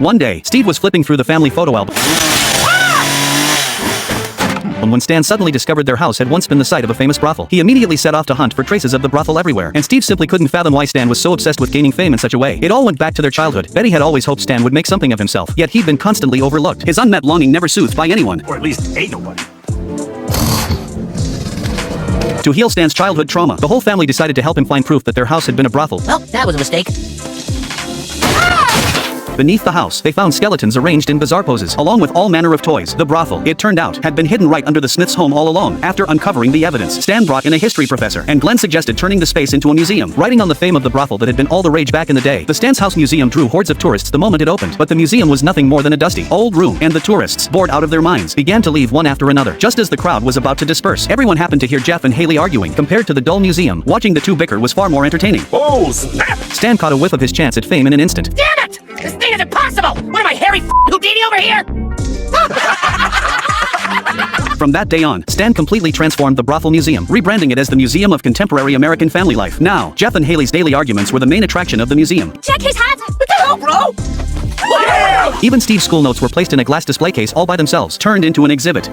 One day, Steve was flipping through the family photo album when Stan suddenly discovered their house had once been the site of a famous brothel. He immediately set off to hunt for traces of the brothel everywhere, and Steve simply couldn't fathom why Stan was so obsessed with gaining fame in such a way. It all went back to their childhood. Betty had always hoped Stan would make something of himself, yet he'd been constantly overlooked, his unmet longing never soothed by anyone. Or at least ain't nobody. To heal Stan's childhood trauma, the whole family decided to help him find proof that their house had been a brothel. Well, that was a mistake. Beneath the house, they found skeletons arranged in bizarre poses, along with all manner of toys. The brothel, it turned out, had been hidden right under the Smiths' home all along. After uncovering the evidence, Stan brought in a history professor, and Glenn suggested turning the space into a museum, writing on the fame of the brothel that had been all the rage back in the day. The Stan's House Museum drew hordes of tourists the moment it opened, but the museum was nothing more than a dusty, old room, and the tourists, bored out of their minds, began to leave one after another. Just as the crowd was about to disperse, everyone happened to hear Jeff and Haley arguing. Compared to the dull museum, watching the two bicker was far more entertaining. Oh, snap! Stan caught a whiff of his chance at fame in an instant. Damn it! This thing is impossible! What am I, Harry Houdini over here? From that day on, Stan completely transformed the brothel museum, rebranding it as the Museum of Contemporary American Family Life. Now, Jeff and Haley's daily arguments were the main attraction of the museum. Check his hat! What the hell, bro? Even Steve's school notes were placed in a glass display case all by themselves, turned into an exhibit.